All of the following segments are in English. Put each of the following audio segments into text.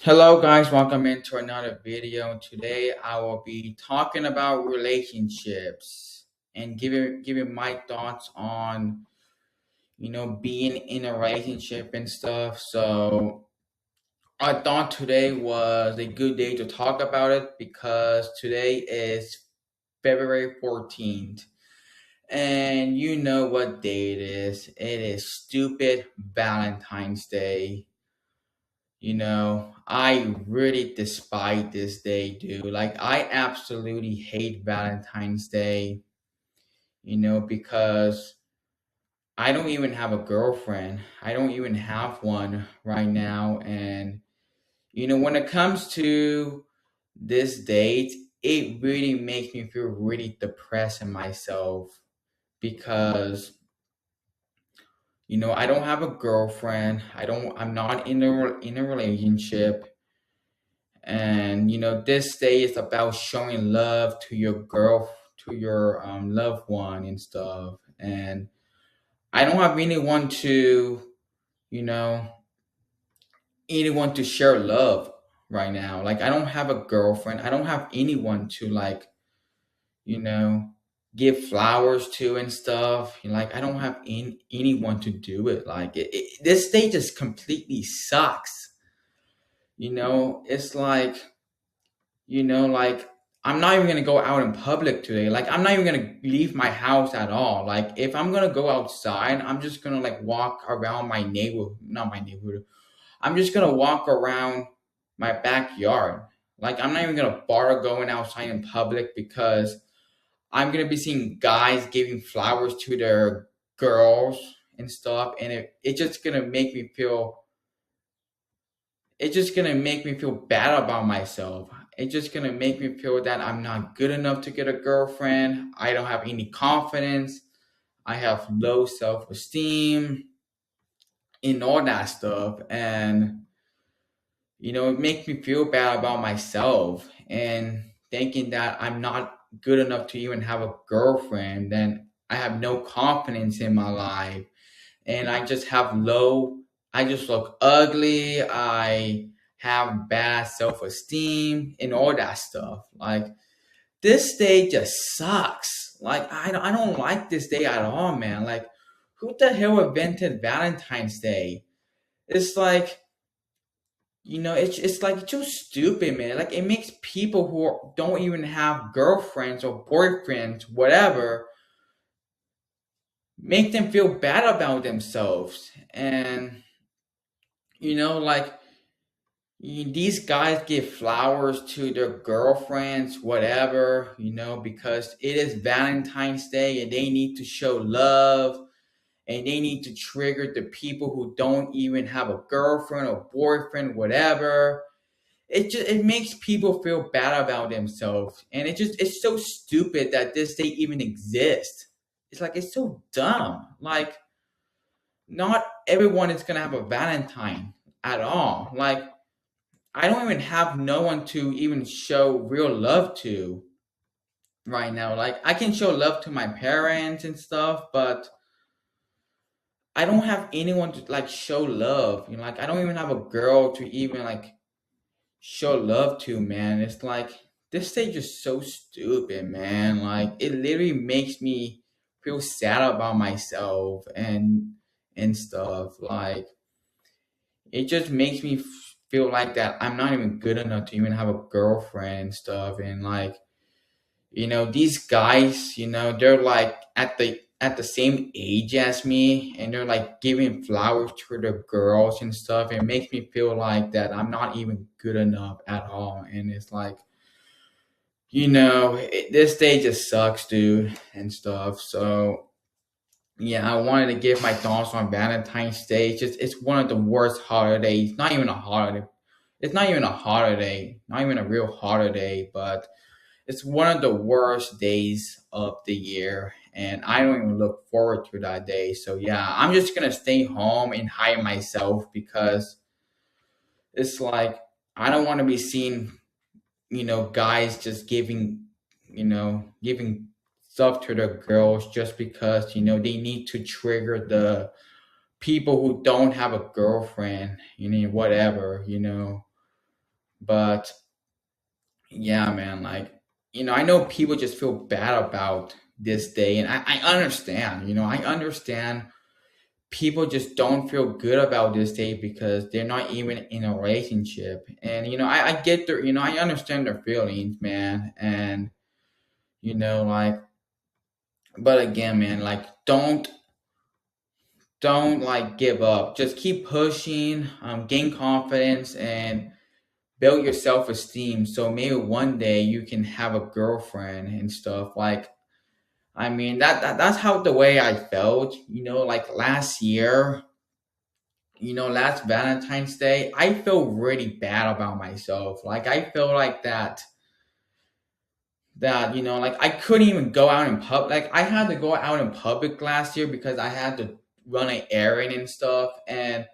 Hello guys, welcome into another video. Today I will be talking about relationships and giving my thoughts on being in a relationship and stuff. So I thought today was a good day to talk about it because today is February 14th. And you know what day it is. It is stupid Valentine's Day. I really despise this day, dude. Like, I absolutely hate Valentine's Day, because I don't even have a girlfriend. I don't even have one right now. And, when it comes to this date, it really makes me feel really depressed in myself because, I don't have a girlfriend. I'm not in a relationship. And this day is about showing love to your to your loved one and stuff. And I don't have you know anyone to share love right now. Like, I don't have a girlfriend, I don't have anyone to, like, you know give flowers to and stuff. Like, I don't have anyone to do it. Like, this day just completely sucks. It's like, like, I'm not even gonna go out in public today. Like, I'm not even gonna leave my house at all. Like, if I'm gonna go outside, I'm just gonna, like, walk around my neighborhood, not my neighborhood. I'm just gonna walk around my backyard. Like, I'm not even gonna bother going outside in public because I'm gonna be seeing guys giving flowers to their girls and stuff, and it just gonna make me feel it's just gonna make me feel bad about myself. It's just gonna make me feel that I'm not good enough to get a girlfriend. I don't have any confidence. I have low self esteem and all that stuff. And it makes me feel bad about myself and thinking that I'm not good enough to even have a girlfriend. Then I have no confidence in my life, and I just look ugly. I have bad self esteem and all that stuff. Like, this day just sucks. Like, I don't like this day at all, man. Like, who the hell invented Valentine's Day? It's like, it's like, it's so stupid, man. Like, it makes people who don't even have girlfriends or boyfriends, whatever, make them feel bad about themselves. And like, these guys give flowers to their girlfriends, whatever, because it is Valentine's Day and they need to show love, and they need to trigger the people who don't even have a girlfriend or boyfriend, whatever. It makes people feel bad about themselves, and it's so stupid that this day even exists. It's like, it's so dumb. Like, not everyone is gonna have a Valentine at all. Like, I don't even have no one to even show real love to right now. Like, I can show love to my parents and stuff, but I don't have anyone to, like, show love. Like, I don't even have a girl to even, like, show love to, man. It's like, this stage is so stupid, man. Like, it literally makes me feel sad about myself and stuff. Like, it just makes me feel like that I'm not even good enough to even have a girlfriend and stuff. And, like, these guys, they're like at the same age as me, and they're like giving flowers to the girls and stuff. It makes me feel like that I'm not even good enough at all. And it's like, this day just sucks, dude, and stuff. So yeah, I wanted to give my thoughts on Valentine's Day. It's one of the worst holidays. Not even a holiday. It's not even a holiday. Not even a real holiday, but it's one of the worst days of the year, and I don't even look forward to that day. So yeah, I'm just gonna stay home and hide myself because it's like, I don't want to be seen, guys just giving stuff to their girls just because they need to trigger the people who don't have a girlfriend, whatever. But yeah, man, like, I know people just feel bad about this day, and I understand. I understand people just don't feel good about this day because they're not even in a relationship. And I get their, I understand their feelings, man. And like, but again, man, like, don't like give up. Just keep pushing, gain confidence, and build your self-esteem, so maybe one day you can have a girlfriend and stuff. Like, I mean, that's how the way I felt, like last year, last Valentine's Day. I feel really bad about myself. Like, I feel like that like I couldn't even go out in public. Like, I had to go out in public last year because I had to run an errand and stuff, and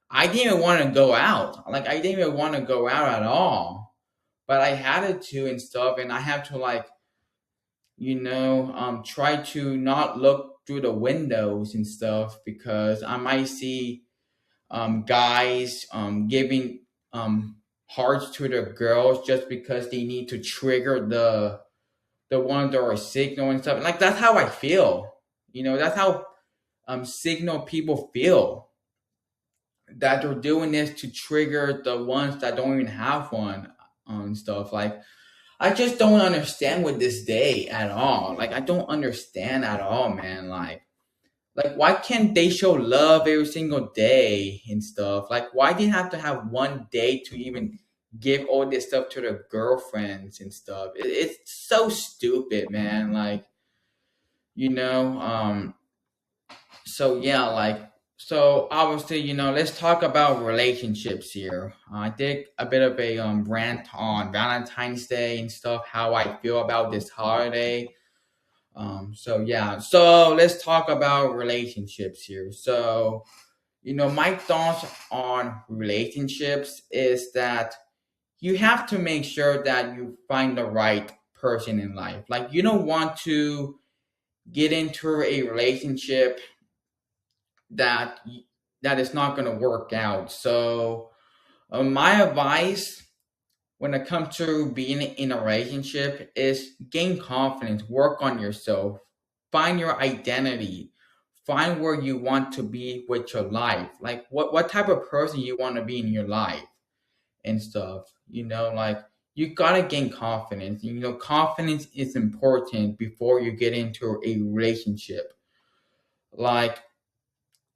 I didn't even want to go out. Like, I didn't even want to go out at all, but I had it to and stuff, and I have to, like, try to not look through the windows and stuff because I might see guys giving hearts to their girls just because they need to trigger the ones that are signal and stuff. Like, that's how I feel. That's how signal people feel, that they're doing this to trigger the ones that don't even have one, and stuff. Like, I just don't understand with this day at all. Like, I don't understand at all, man. Like, why can't they show love every single day and stuff? Like, why do you have to have one day to even give all this stuff to their girlfriends and stuff? It's so stupid, man. Like, you know, um, so yeah, like, so obviously, let's talk about relationships here. I did a bit of a rant on Valentine's Day and stuff, how I feel about this holiday. So yeah, so let's talk about relationships here. So, my thoughts on relationships is that you have to make sure that you find the right person in life. Like, you don't want to get into a relationship that that is not going to work out. So, my advice when it comes to being in a relationship is gain confidence, work on yourself, find your identity, find where you want to be with your life. Like, what type of person you want to be in your life and stuff. Like, you gotta gain confidence. Confidence is important before you get into a relationship. Like,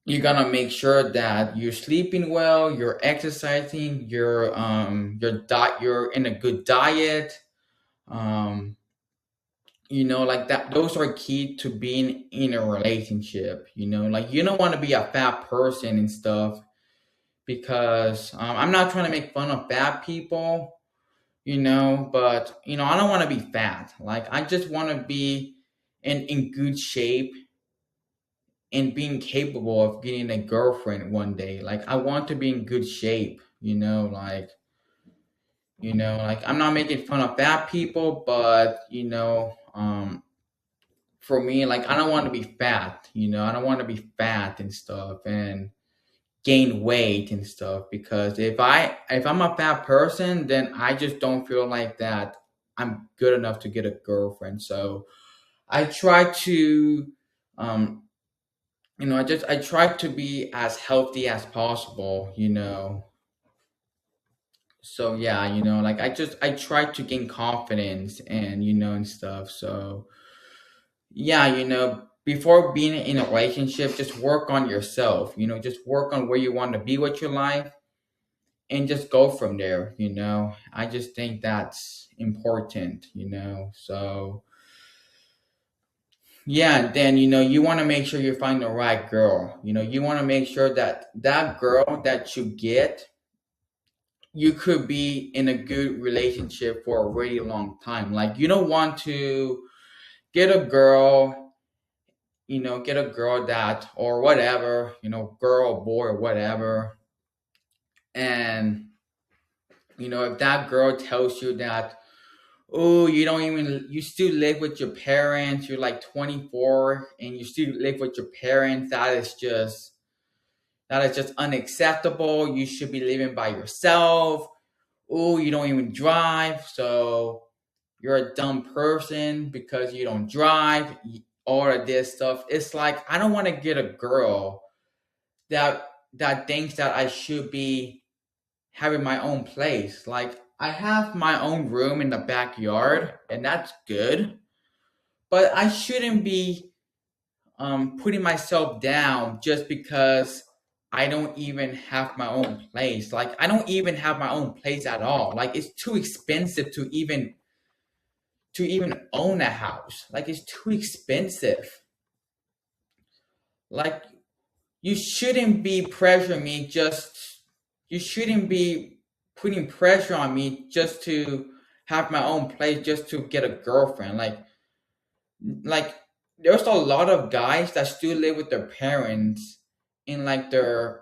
you gotta make sure that you're sleeping well, you're exercising, you're in a good diet. Um, like that. Those are key to being in a relationship. Like, you don't want to be a fat person and stuff because I'm not trying to make fun of fat people. But I don't want to be fat. Like, I just want to be in good shape and being capable of getting a girlfriend one day. Like, I want to be in good shape, like I'm not making fun of fat people, but for me, like, I don't want to be fat, I don't want to be fat and stuff and gain weight and stuff because if I'm a fat person, then I just don't feel like that I'm good enough to get a girlfriend. So I try to um I try to be as healthy as possible. So yeah, like, I try to gain confidence and and stuff. So yeah, before being in a relationship, just work on yourself. Just work on where you want to be with your life and just go from there. I just think that's important. So yeah, and then you want to make sure you find the right girl. You want to make sure that that girl that you get, you could be in a good relationship for a really long time. Like, you don't want to get a girl, get a girl that, or whatever, girl or boy or whatever, and if that girl tells you that, oh, you still live with your parents, you're like 24 and you still live with your parents, that is just unacceptable. You should be living by yourself, oh, you don't even drive, so you're a dumb person because you don't drive, all of this stuff. It's like I don't want to get a girl that thinks that I should be having my own place. Like I have my own room in the backyard, and that's good. But I shouldn't be putting myself down just because I don't even have my own place. Like I don't even have my own place at all. Like it's too expensive to even own a house. Like it's too expensive. Like you shouldn't be pressuring me just you shouldn't be putting pressure on me just to have my own place just to get a girlfriend. Like there's a lot of guys that still live with their parents in like their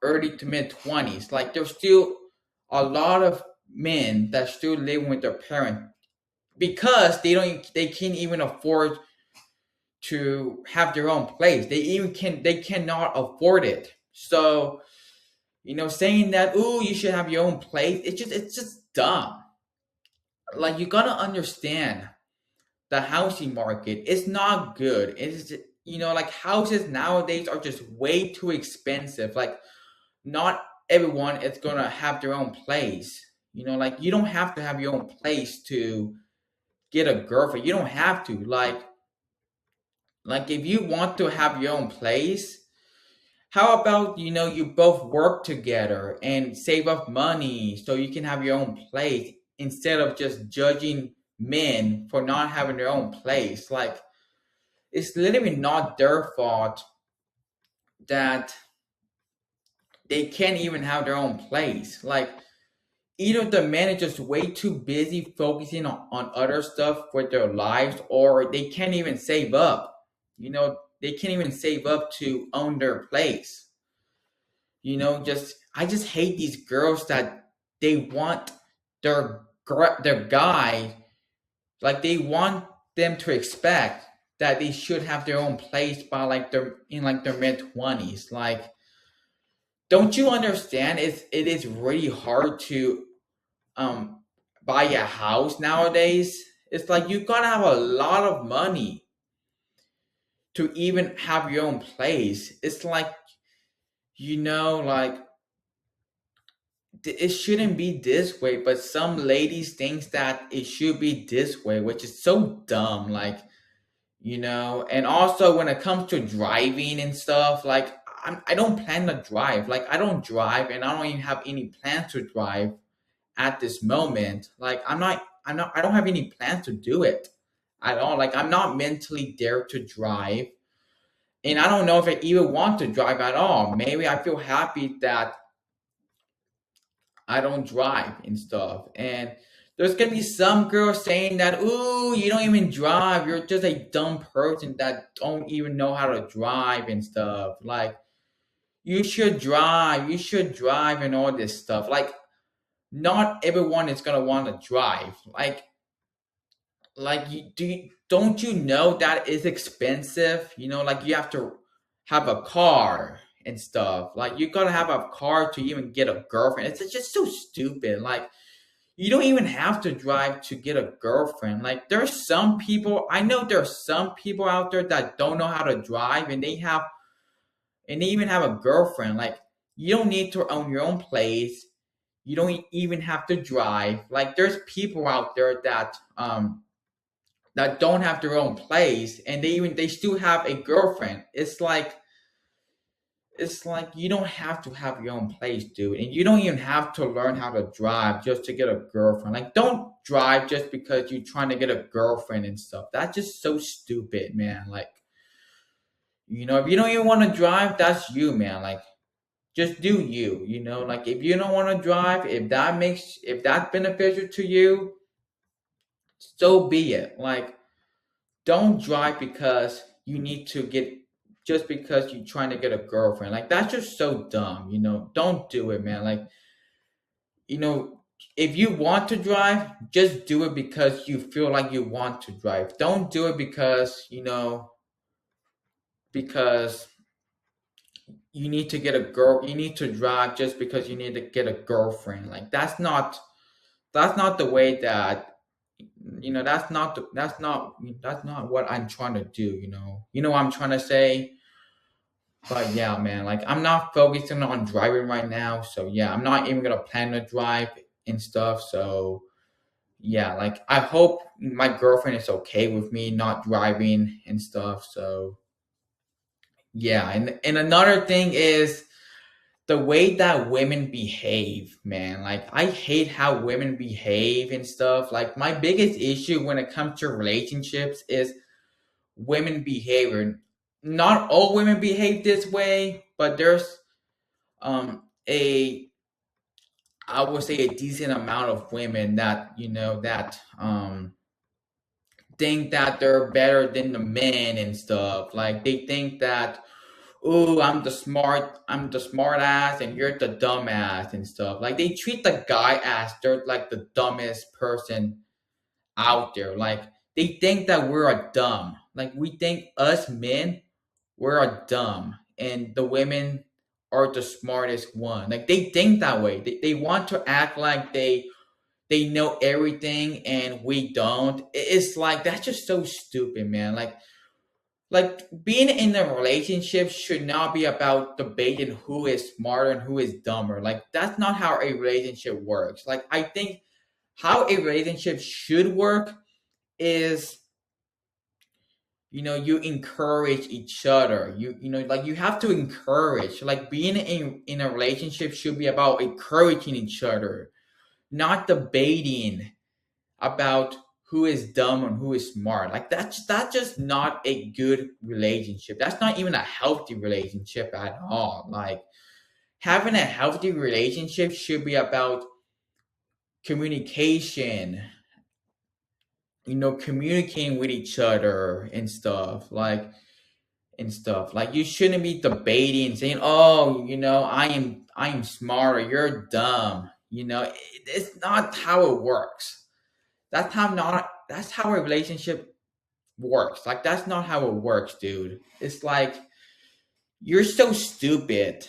early to mid 20s. Like there's still a lot of men that still living with their parents because they can't even afford to have their own place. They cannot afford it. So, saying that, "Ooh, you should have your own place," it's just dumb. Like you gotta understand the housing market is not good. It's like houses nowadays are just way too expensive. Like not everyone is gonna have their own place. Like you don't have to have your own place to get a girlfriend. You don't have to. Like if you want to have your own place, how about you both work together and save up money so you can have your own place instead of just judging men for not having their own place. Like it's literally not their fault that they can't even have their own place. Like either the men are just way too busy focusing on other stuff with their lives, or they can't even save up. They can't even save up to own their place. Just I just hate these girls that they want their guy, like they want them to expect that they should have their own place by like their mid 20s. Like, don't you understand? It is really hard to um buy a house nowadays. It's like you gotta have a lot of money to even have your own place. It's like like it shouldn't be this way, but some ladies thinks that it should be this way, which is so dumb. Like, and also when it comes to driving and stuff, like I don't plan to drive. Like I don't drive, and I don't even have any plans to drive at this moment. Like I don't have any plans to do it at all. Like I'm not mentally there to drive, and I don't know if I even want to drive at all. Maybe I feel happy that I don't drive and stuff. And there's gonna be some girls saying that, "Ooh, you don't even drive. You're just a dumb person that don't even know how to drive and stuff." Like you should drive. You should drive and all this stuff. Like not everyone is gonna want to drive. Like don't you know that it's expensive? Like you have to have a car and stuff. Like you gotta have a car to even get a girlfriend. It's just so stupid. Like you don't even have to drive to get a girlfriend. Like there's some people I know there's some people out there that don't know how to drive, and they even have a girlfriend. Like you don't need to own your own place. You don't even have to drive. Like there's people out there that don't have their own place, and they still have a girlfriend. It's like you don't have to have your own place, dude, and you don't even have to learn how to drive just to get a girlfriend. Like don't drive just because you're trying to get a girlfriend and stuff. That's just so stupid, man. Like if you don't even want to drive, that's you, man. Like just do you. Like if you don't want to drive, if that's beneficial to you, so be it. Like don't drive because you need to get just because you're trying to get a girlfriend. Like that's just so dumb. Don't do it, man. Like you know if you want to drive, just do it because you feel like you want to drive. Don't do it because because you need to get a girl, you need to drive just because you need to get a girlfriend. Like that's not the way that, that's not what I'm trying to do, you know what I'm trying to say. But yeah, man, like I'm not focusing on driving right now, so yeah, I'm not even gonna plan to drive and stuff. So yeah, like I hope my girlfriend is okay with me not driving and stuff. So yeah, and another thing is the way that women behave, man. Like I hate how women behave and stuff. Like my biggest issue when it comes to relationships is women behavior. Not all women behave this way, but there's a I would say a decent amount of women that think that they're better than the men and stuff. Like they think that, oh, I'm the smart ass and you're the dumb ass and stuff. Like they treat the guy as they're like the dumbest person out there. Like they think that we're a dumb. Like we think us men, we're a dumb and the women are the smartest one. Like they think that way. They want to act like they know everything and we don't. It's like that's just so stupid, man. Like being in a relationship should not be about debating who is smarter and who is dumber. Like that's not how a relationship works. Like I think how a relationship should work is, you encourage each other. Like you have to encourage. Like being in a relationship should be about encouraging each other, not debating about who is dumb and who is smart. Like that's just not a good relationship. That's not even a healthy relationship at all. Like having a healthy relationship should be about communication, communicating with each other and stuff. Like you shouldn't be debating saying, "Oh, I am smarter, you're dumb." It's not how it works. That's how a relationship works. Like that's not how it works, dude. It's like you're so stupid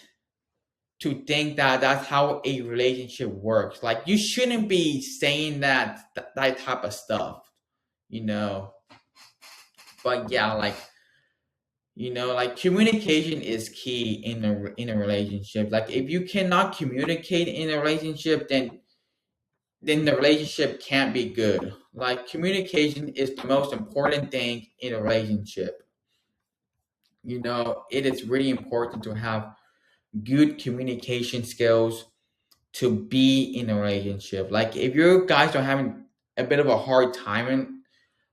to think that that's how a relationship works. Like you shouldn't be saying that type of stuff, you know. But yeah, like communication is key in a relationship. Like if you cannot communicate in a relationship, then the relationship can't be good. Like communication is the most important thing in a relationship. It is really important to have good communication skills to be in a relationship. Like if you guys are having a bit of a hard time, and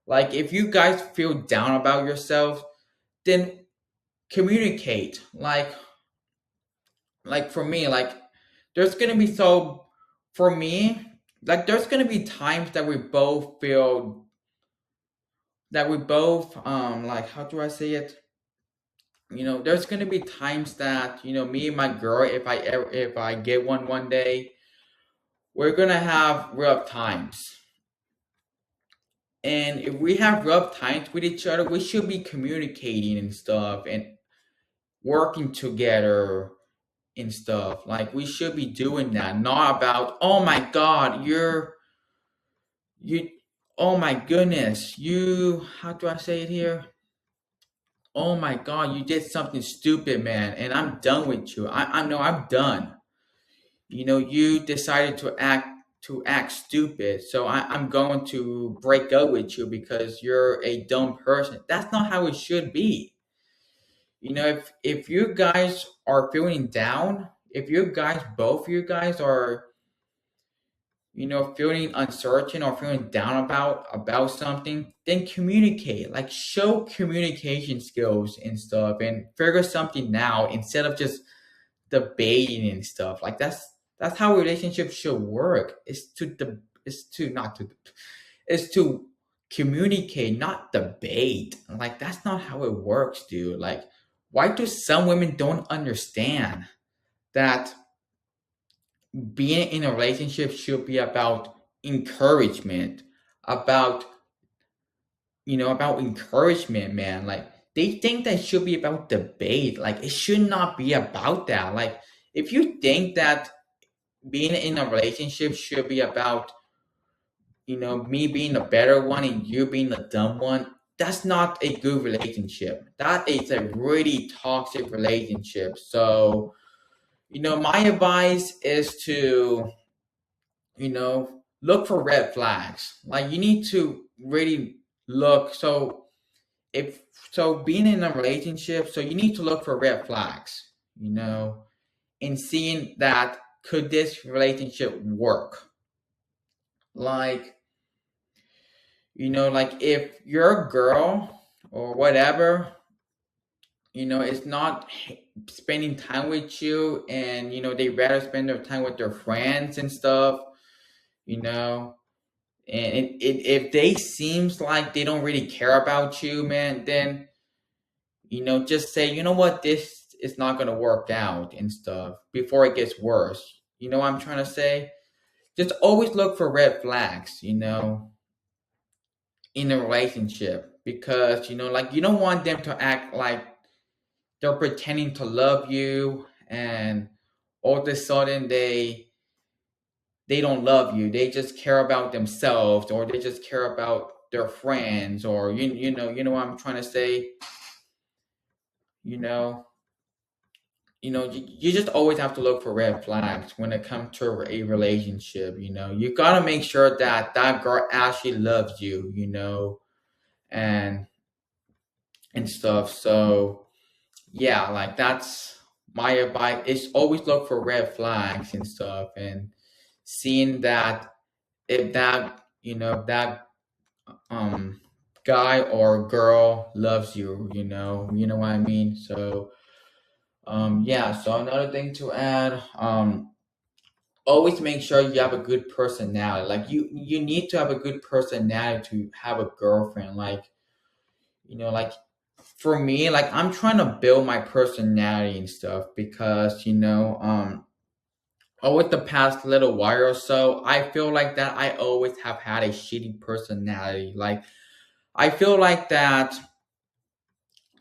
like if you guys feel down about yourself, then communicate. Like for me, like there's gonna be so for me, like there's gonna be times that we both feel that we both like how do I say it? There's gonna be times that me and my girl, if I get one day, we're gonna have rough times. And if we have rough times with each other, we should be communicating and stuff and working together and stuff. Like we should be doing that, not about, oh my god, you oh my goodness, how do I say it here? Oh my god, you did something stupid, man, and I'm done with you. I know I'm done. You decided to act stupid, so I'm going to break up with you because you're a dumb person. That's not how it should be. If you guys are feeling down, if both of you guys are feeling uncertain or feeling down about something, then communicate. Like show communication skills and stuff and figure something out instead of just debating and stuff. Like that's how relationships should work. Is to communicate, not debate. Like that's not how it works, dude. Like why do some women don't understand that being in a relationship should be about encouragement, about about encouragement, man. Like they think that it should be about debate. Like it should not be about that. Like if you think that being in a relationship should be about, me being the better one and you being the dumb one, that's not a good relationship. That is a really toxic relationship. So, my advice is to, look for red flags. Like you need to really look. If being in a relationship, so you need to look for red flags, and seeing that could this relationship work. Like, like if your girl or whatever, is not spending time with you, and they rather spend their time with their friends and stuff, you know, and if they seems like they don't really care about you, man, then just say, you know what, this is not gonna work out and stuff before it gets worse. You know what I'm trying to say? Just always look for red flags, in a relationship, because like you don't want them to act like they're pretending to love you, and all of a sudden they don't love you. They just care about themselves, or they just care about their friends, or you know what I'm trying to say. You know, you just always have to look for red flags when it comes to a relationship. You gotta make sure that that girl actually loves you. And stuff. So yeah, like that's my advice. Is always look for red flags and stuff, and seeing that if that that um guy or girl loves you. You know what I mean. So yeah. So another thing to add, always make sure you have a good personality. Like you need to have a good personality to have a girlfriend. Like like for me, like I'm trying to build my personality and stuff, because over the past little while or so, I feel like that I always have had a shitty personality. Like I feel like that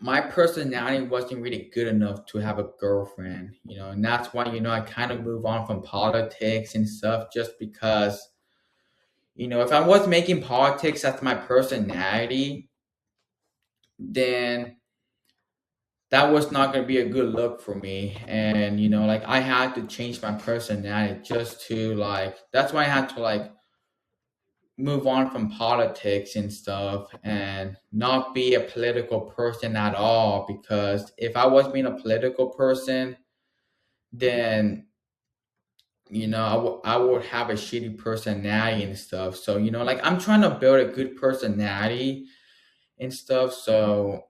my personality wasn't really good enough to have a girlfriend, and that's why I kind of move on from politics and stuff, just because if I was making politics as my personality, then that was not going to be a good look for me. And like I had to change my personality, just to like, that's why I had to like move on from politics and stuff, and not be a political person at all, because if I was being a political person, then I would have a shitty personality and stuff. So like I'm trying to build a good personality and stuff. So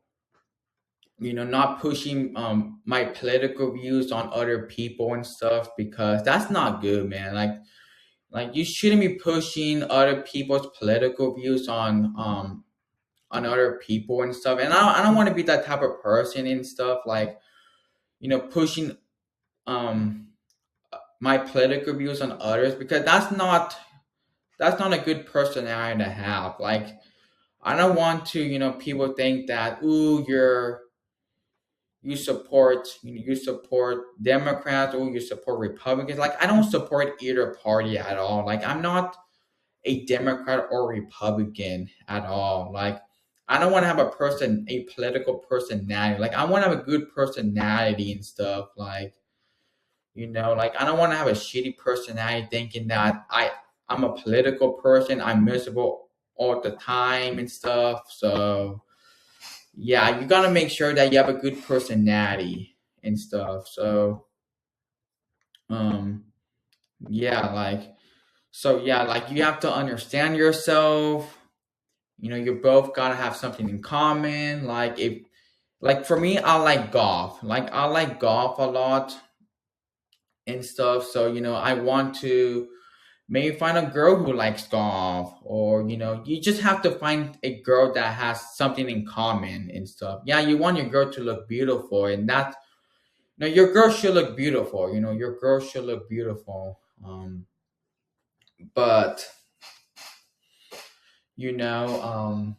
not pushing my political views on other people and stuff, because that's not good, man. Like you shouldn't be pushing other people's political views on other people and stuff. And I don't want to be that type of person and stuff, like pushing um my political views on others, because that's not a good personality to have. Like I don't want to people think that, ooh, you support Democrats, or you support Republicans. Like I don't support either party at all. Like I'm not a Democrat or Republican at all. Like I don't want to have a political personality. Like I want to have a good personality and stuff. Like like I don't want to have a shitty personality, thinking that I'm a political person. I'm miserable all the time and stuff. So yeah, you gotta make sure that you have a good personality and stuff. So um yeah, like you have to understand yourself. You both gotta have something in common. Like if like for me, I like golf. Like I like golf a lot and stuff. So I want to maybe find a girl who likes golf, or you just have to find a girl that has something in common and stuff. Yeah, you want your girl to look beautiful, and that's your girl should look beautiful. Your girl should look beautiful. But you know, um,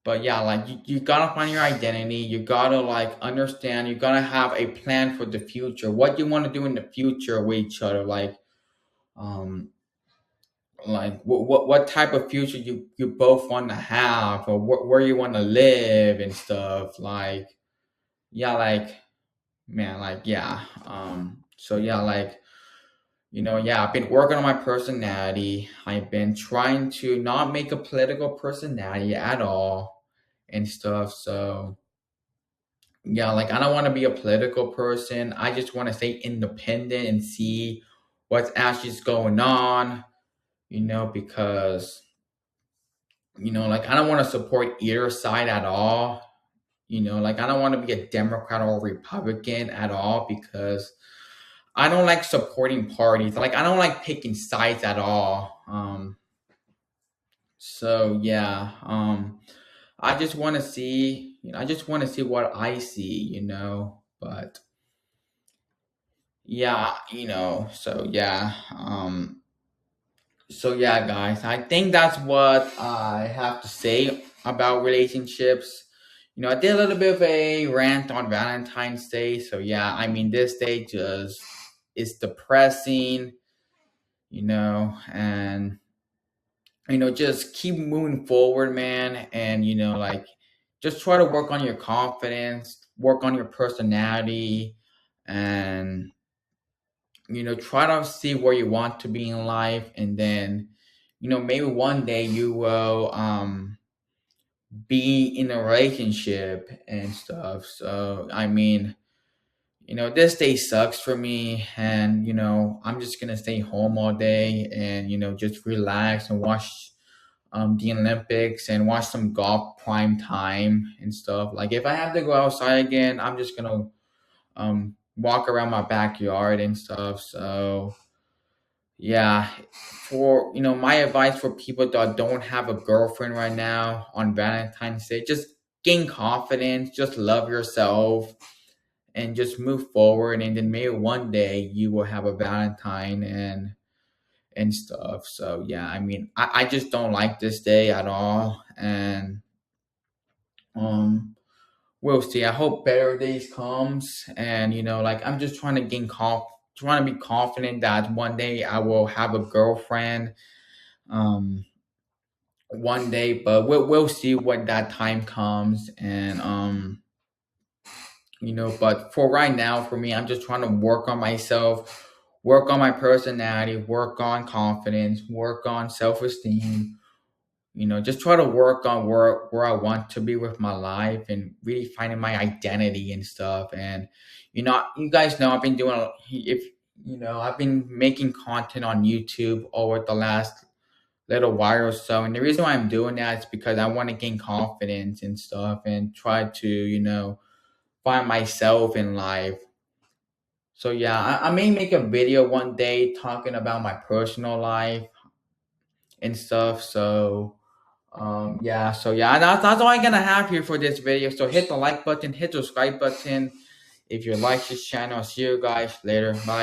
But yeah, like you gotta find your identity. You gotta like understand. You gotta have a plan for the future. What you want to do in the future with each other. Um, what type of future you both want to have, or where you want to live and stuff. Like yeah, like man, like yeah. So yeah, like yeah, I've been working on my personality. I've been trying to not make a political personality at all and stuff. So yeah, like I don't want to be a political person. I just want to stay independent and see what's actually going on, because like I don't want to support either side at all. Like I don't want to be a Democrat or a Republican at all because I don't like supporting parties. Like I don't like picking sides at all. So yeah, I just want to see, I just want to see what I see, but yeah, so yeah, guys, I think that's what I have to say about relationships. I did a little bit of a rant on Valentine's Day. So yeah, I mean, this day just is depressing, and just keep moving forward, man. And like just try to work on your confidence, work on your personality, and try to see where you want to be in life. And then maybe one day you will be in a relationship and stuff. So I mean, this day sucks for me, and I'm just gonna stay home all day and just relax and watch the Olympics and watch some golf prime time and stuff. Like if I have to go outside again, I'm just gonna walk around my backyard and stuff. So yeah, for my advice for people that don't have a girlfriend right now on Valentine's Day, just gain confidence, just love yourself, and just move forward. And then maybe one day you will have a Valentine and stuff. So yeah, I mean, I just don't like this day at all, and um, we'll see. I hope better days comes, and like I'm just trying to trying to be confident that one day I will have a girlfriend. Um, one day, but we'll see when that time comes, and but for right now, for me, I'm just trying to work on myself, work on my personality, work on confidence, work on self-esteem, just try to work on where I want to be with my life and really finding my identity and stuff. And you guys know I've been doing if I've been making content on YouTube over the last little while or so, and the reason why I'm doing that is because I want to gain confidence and stuff and try to find myself in life. So yeah, I may make a video one day talking about my personal life and stuff. So yeah, that's all I'm gonna have here for this video. So hit the like button, hit the subscribe button if you like this channel. See you guys later. Bye.